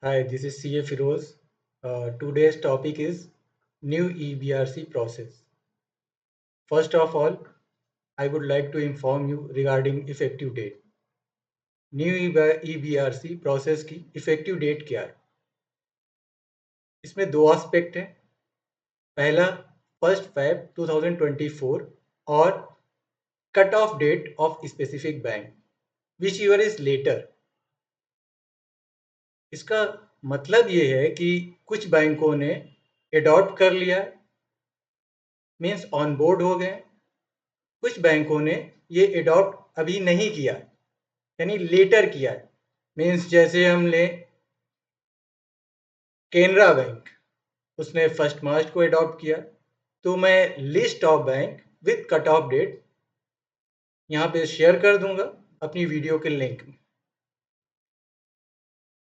Hi, this is CA Firoz. Today's topic is new EBRC process. First of all, I would like to inform you regarding effective date. New EBRC process की effective date क्या है? इसमें दो aspect हैं. पहला 1 Feb 2024 और cut off date of specific bank whichever is later. इसका मतलब ये है कि कुछ बैंकों ने एडॉप्ट कर लिया, मीन्स ऑन बोर्ड हो गए. कुछ बैंकों ने ये एडॉप्ट अभी नहीं किया, यानी लेटर किया है. मीन्स जैसे हम लें केनरा बैंक, उसने 1 मार्च को एडॉप्ट किया. तो मैं list of bank with cut off date यहाँ पे शेयर कर दूंगा अपनी वीडियो के लिंक में.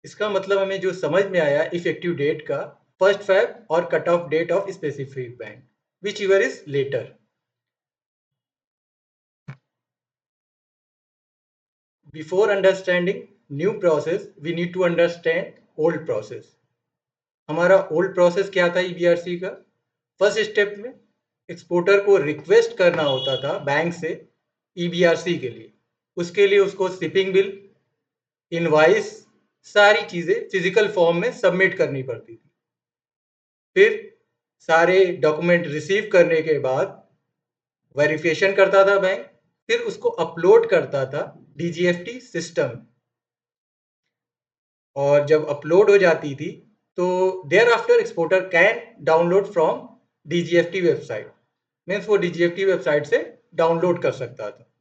इसका मतलब हमें जो समझ में आया इफेक्टिव डेट का 1 Feb और cut off date of specific bank whichever is later. Before understanding new process, we need to understand old process. हमारा ओल्ड प्रोसेस क्या था EBRC का? फर्स्ट स्टेप में एक्सपोर्टर को रिक्वेस्ट करना होता था बैंक से EBRC के लिए. उसके लिए उसको शिपिंग बिल, इनवाइस, सारी चीज़ें फिजिकल फॉर्म में सबमिट करनी पड़ती थी. फिर सारे डॉक्यूमेंट रिसीव करने के बाद वेरिफिकेशन करता था बैंक, फिर उसको अपलोड करता था DGFT सिस्टम. और जब अपलोड हो जाती थी तो thereafter exporter can download from DGFT website. Means वो DGFT वेबसाइट से डाउनलोड कर सकता था.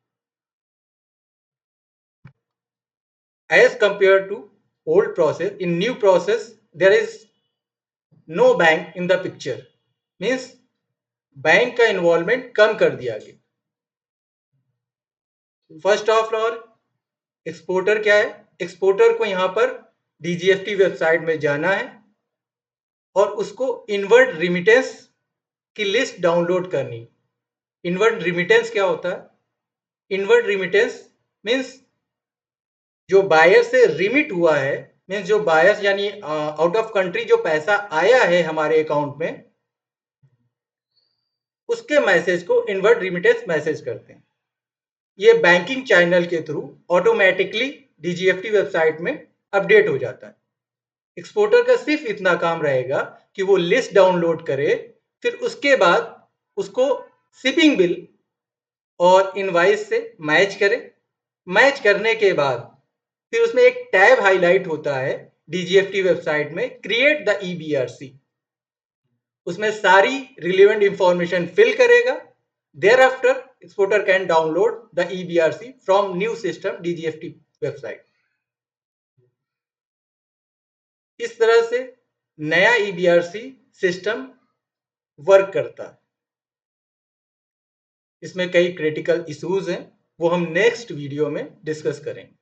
As compare to old process, in new process there is no bank in the picture. Means bank का इन्वॉल्वमेंट कम कर दिया गया. फर्स्ट ऑफ ऑल एक्सपोर्टर क्या है? एक्सपोर्टर को यहाँ पर DGFT वेबसाइट में जाना है और उसको इनवर्ड रिमिटेंस की लिस्ट डाउनलोड करनी. इनवर्ड रिमिटेंस क्या होता है? इनवर्ड रिमिटेंस मीन्स जो बायर से रिमिट हुआ है, मीन्स जो बायर्स यानी आउट ऑफ कंट्री जो पैसा आया है हमारे अकाउंट में, उसके मैसेज को इनवर्ड रिमिटेंस मैसेज करते हैं. ये बैंकिंग चैनल के थ्रू ऑटोमेटिकली DGFT वेबसाइट में अपडेट हो जाता है. एक्सपोर्टर का सिर्फ इतना काम रहेगा कि वो लिस्ट डाउनलोड करे, फिर उसके बाद उसको शिपिंग बिल और इनवाइस से मैच करे. मैच करने के बाद फिर उसमें एक टैब हाईलाइट होता है DGFT वेबसाइट में, क्रिएट द EBRC. उसमें सारी रिलेवेंट इंफॉर्मेशन फिल करेगा. Thereafter exporter can download the EBRC from new system DGFT website. इस तरह से नया EBRC सिस्टम वर्क करता है. इसमें कई क्रिटिकल इश्यूज हैं, वो हम नेक्स्ट वीडियो में डिस्कस करेंगे.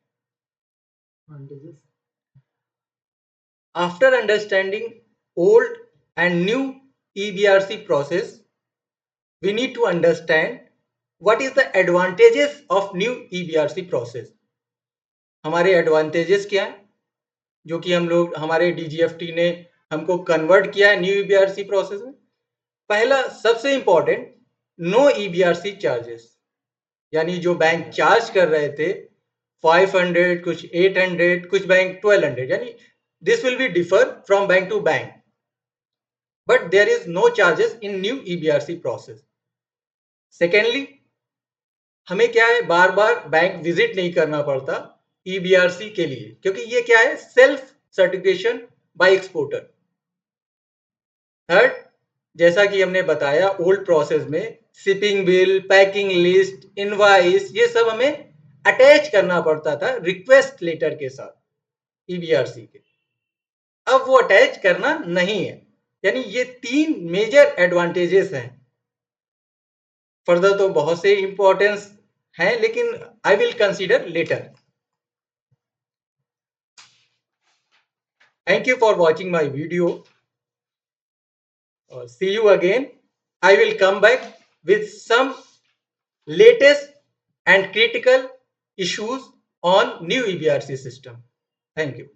After understanding old and new EBRC process, we need to understand what is the advantages of new EBRC process. हमारे एडवांटेजेस क्या है जो कि हम लोग हमारे DGFT ने हमको कन्वर्ट किया है न्यू EBRC प्रोसेस में? पहला सबसे इंपॉर्टेंट, नो EBRC चार्जेस. यानी जो बैंक चार्ज कर रहे थे 500, कुछ 800, कुछ बैंक 1200, यानी this will be differ from bank to bank, but there is no charges in new EBRC process. Secondly, हमें क्या है, बार बार बैंक विजिट नहीं करना पड़ता EBRC के लिए, क्योंकि ये क्या है, self certification by exporter. Third, जैसा कि हमने बताया ओल्ड प्रोसेस में shipping bill, packing list, invoice, ये सब हमें अटैच करना पड़ता था रिक्वेस्ट लेटर के साथ EBRC के. अब वो अटैच करना नहीं है. यानी ये 3 मेजर एडवांटेजेस हैं. फर्दर तो बहुत से इंपॉर्टेंस हैं, लेकिन I will consider later. Thank you for watching my video. See you again. I will come back with some latest and critical issues on new EBRC system. Thank you.